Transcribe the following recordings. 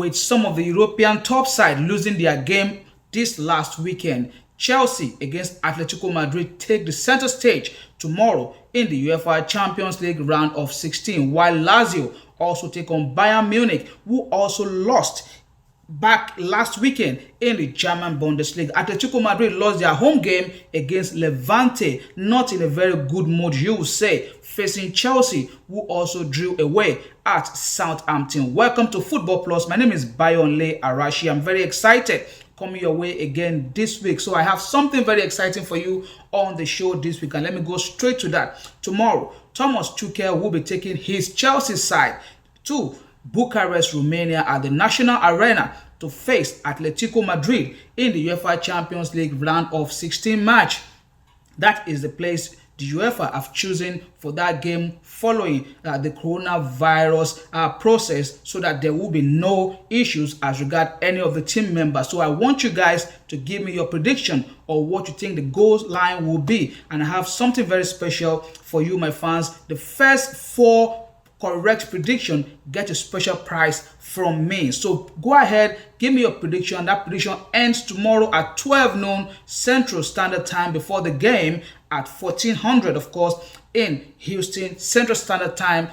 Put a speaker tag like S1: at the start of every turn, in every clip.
S1: with some of the European top side losing their game this last weekend. Chelsea against Atletico Madrid take the center stage tomorrow in the UEFA Champions League round of 16, while Lazio also take on Bayern Munich, who also lost back last weekend in the German Bundesliga. Atletico Madrid lost their home game against Levante, not in a very good mood, you would say, facing Chelsea, who also drew away at Southampton. Welcome to Football Plus. My name is Bayonle Arashi. I'm very excited coming your way again this week. So I have something very exciting for you on the show this week, and let me go straight to that. Tomorrow, Thomas Tuchel will be taking his Chelsea side to Bucharest, Romania at the National Arena to face Atletico Madrid in the UEFA Champions League round of 16 match. That is the place the UEFA have chosen for that game following the coronavirus process, so that there will be no issues as regard any of the team members. So I want you guys to give me your prediction or what you think the goal line will be, and I have something very special for you, my fans. The first 4 correct prediction get a special prize from me. So go ahead, give me your prediction. That prediction ends tomorrow at 12 noon Central Standard Time before the game at 1400, of course, in Houston Central Standard Time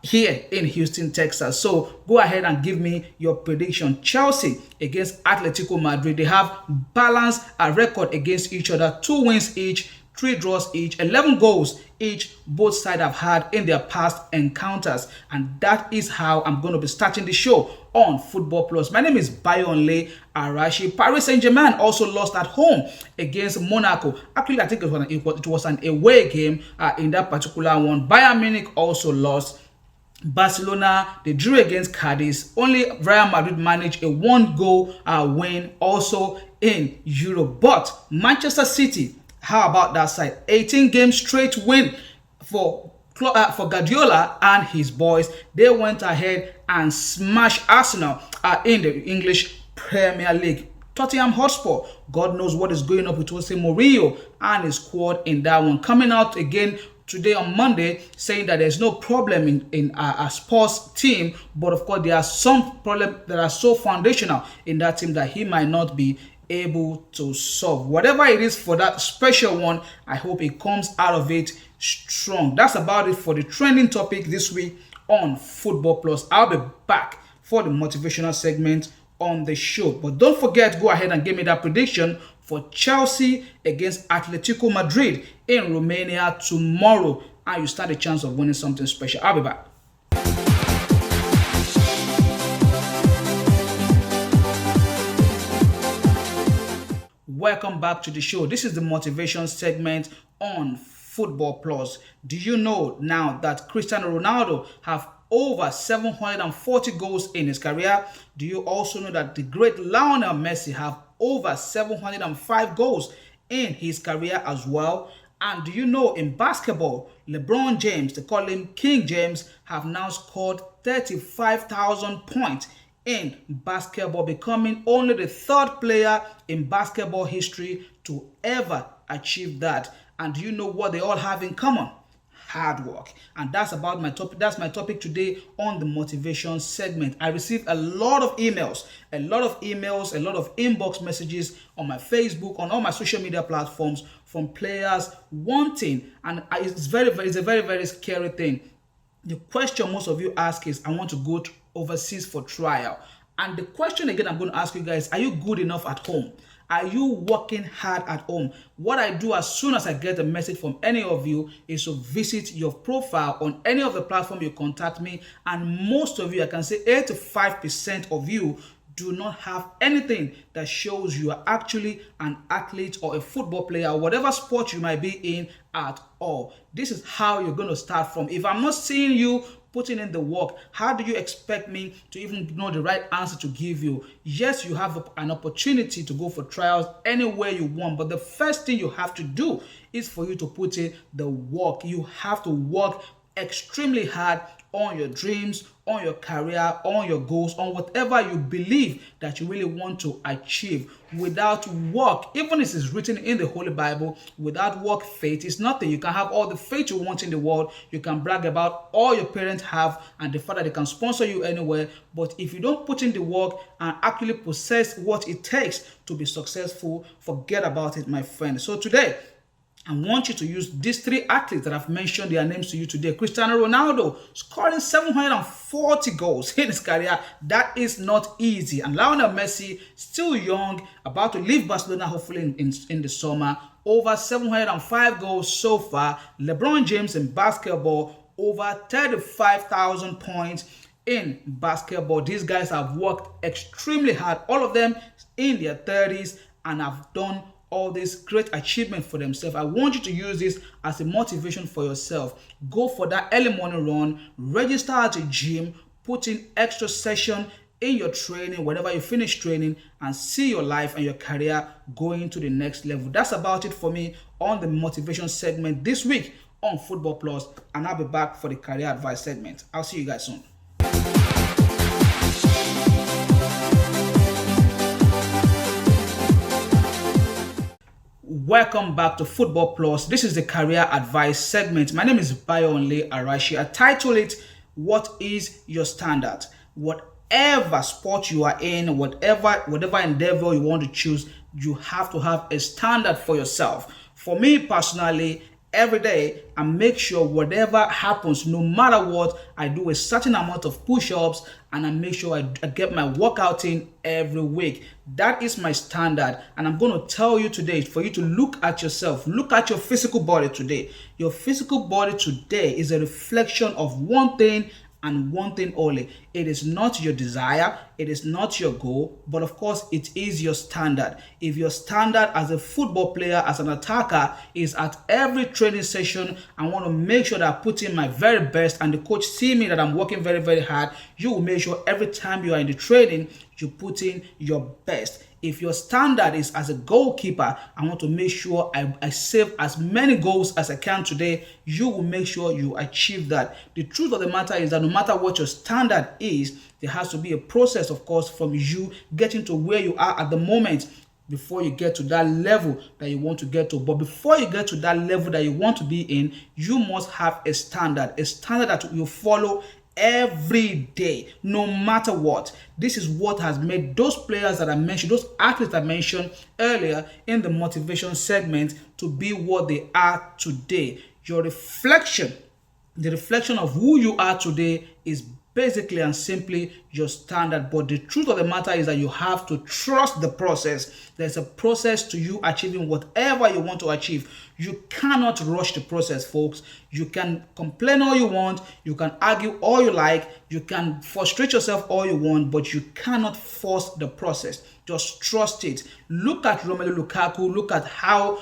S1: here in Houston, Texas. So go ahead and give me your prediction. Chelsea against Atletico Madrid. They have balanced a record against each other, 2 wins each, 3 draws each, 11 goals each both sides have had in their past encounters. And that is how I'm going to be starting the show on Football Plus. My name is Bayonle Arashi. Paris Saint-Germain also lost at home against Monaco. Actually, I think it was an away game in that particular one. Bayern Munich also lost. Barcelona, they drew against Cadiz. Only Real Madrid managed a 1-goal win also in Europe. But Manchester City, how about that side? 18 game straight win for Guardiola and his boys. They went ahead and smashed Arsenal in the English Premier League. Tottenham Hotspur, God knows what is going on with Jose Mourinho and his squad in that one. Coming out again today on Monday saying that there's no problem in a Spurs team, but of course there are some problems that are so foundational in that team that he might not be able to solve. Whatever it is for that special one, I hope it comes out of it strong. That's about it for the trending topic this week on Football Plus. I'll be back for the motivational segment on the show. But don't forget, go ahead and give me that prediction for Chelsea against Atletico Madrid in Romania tomorrow, and you stand a chance of winning something special. I'll be back. Welcome back to the show. This is the motivation segment on Football Plus. Do you know now that Cristiano Ronaldo have over 740 goals in his career? Do you also know that the great Lionel Messi have over 705 goals in his career as well? And do you know in basketball, LeBron James, they call him King James, have now scored 35,000 points in basketball, becoming only the 3rd player in basketball history to ever achieve that. And do you know what they all have in common? Hard work. And that's about my topic. That's my topic today on the motivation segment. I received a lot of emails, a lot of inbox messages on my Facebook, on all my social media platforms from players wanting, and it's a very scary thing. The question most of you ask is, I want to go overseas for trial. And the question again I'm going to ask you guys, are you good enough at home? Are you working hard at home? What I do as soon as I get a message from any of you is to visit your profile on any of the platform you contact me. And most of you, I can say 85% of you, do not have anything that shows you are actually an athlete or a football player, whatever sport you might be in at all. This is how you're going to start from. If I'm not seeing you putting in the work, how do you expect me to even know the right answer to give you? Yes, you have an opportunity to go for trials anywhere you want, but the first thing you have to do is for you to put in the work. You have to work extremely hard on your dreams, on your career, on your goals, on whatever you believe that you really want to achieve. Without work, even as it's written in the Holy Bible, without work, faith is nothing. You can have all the faith you want in the world. You can brag about all your parents have and the fact that they can sponsor you anywhere. But if you don't put in the work and actually possess what it takes to be successful, forget about it, my friend. So today, I want you to use these three athletes that I've mentioned their names to you today. Cristiano Ronaldo scoring 740 goals in his career. That is not easy. And Lionel Messi, still young, about to leave Barcelona hopefully in the summer. Over 705 goals so far. LeBron James in basketball, over 35,000 points in basketball. These guys have worked extremely hard. All of them in their 30s and have done all this great achievement for themselves. I want you to use this as a motivation for yourself. Go for that early morning run, register at a gym, put in extra session in your training, whenever you finish training, and see your life and your career going to the next level. That's about it for me on the motivation segment this week on Football Plus, and I'll be back for the career advice segment. I'll see you guys soon. Welcome back to Football Plus. This is the career advice segment. My name is Bayonle Arashi. I title it, What is Your Standard? Whatever sport you are in, whatever endeavor you want to choose, you have to have a standard for yourself. For me personally, every day I make sure whatever happens, no matter what, I do a certain amount of push-ups and I make sure I get my workout in every week. That is my standard, and I'm going to tell you today for you to look at yourself. Look at your physical body today. Your physical body today is a reflection of one thing and one thing only. It is not your desire, it is not your goal, but of course it is your standard. If your standard as a football player, as an attacker, is at every training session, I want to make sure that I put in my very best and the coach see me that I'm working very, very hard, you will make sure every time you are in the training, you put in your best. If your standard is as a goalkeeper, I want to make sure I save as many goals as I can today. You will make sure you achieve that. The truth of the matter is that no matter what your standard is, there has to be a process, of course, from you getting to where you are at the moment before you get to that level that you want to get to. But before you get to that level that you want to be in, you must have a standard that you follow every day, no matter what. This is what has made those players that I mentioned, those athletes I mentioned earlier in the motivation segment, to be what they are today. Your reflection, the reflection of who you are today, is basically and simply your standard. But the truth of the matter is that you have to trust the process. There's a process to you achieving whatever you want to achieve. You cannot rush the process, folks. You can complain all you want, you can argue all you like, you can frustrate yourself all you want, but you cannot force the process. Just trust it. Look at Romelu Lukaku. Look at how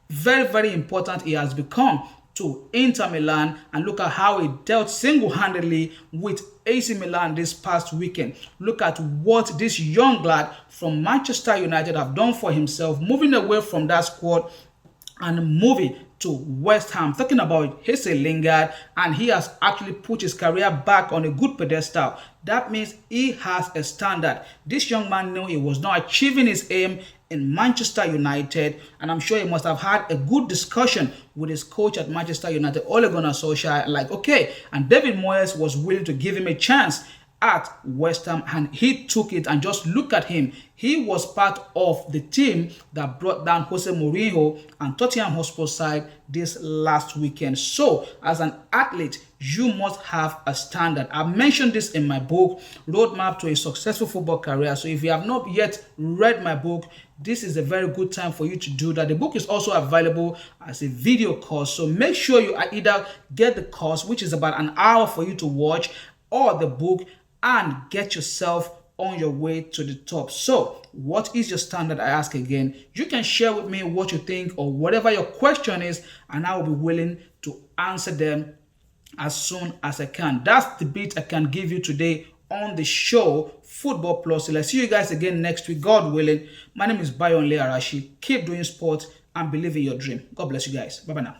S1: very, very important he has become to Inter Milan, and look at how he dealt single-handedly with AC Milan this past weekend. Look at what this young lad from Manchester United have done for himself, moving away from that squad and moving to West Ham. Talking about Jesse Lingard, and he has actually put his career back on a good pedestal. That means he has a standard. This young man knew he was not achieving his aim in Manchester United, and I'm sure he must have had a good discussion with his coach at Manchester United, Ole Gunnar Solskjaer, like, okay, and David Moyes was willing to give him a chance at West Ham, and he took it. And just look at him. He was part of the team that brought down Jose Mourinho and Tottenham Hotspur side this last weekend. So as an athlete, you must have a standard. I mentioned this in my book, Roadmap to a Successful Football Career. So if you have not yet read my book, this is a very good time for you to do that. The book is also available as a video course. So make sure you either get the course, which is about an hour for you to watch, or the book, and get yourself on your way to the top. So what is your standard? I ask again. You can share with me what you think or whatever your question is, and I will be willing to answer them as soon as I can. That's the bit I can give you today on the show, Football Plus. So I'll see you guys again next week, God willing. My name is Bayonle Arashi. Keep doing sports and believe in your dream. God bless you guys. Bye-bye now.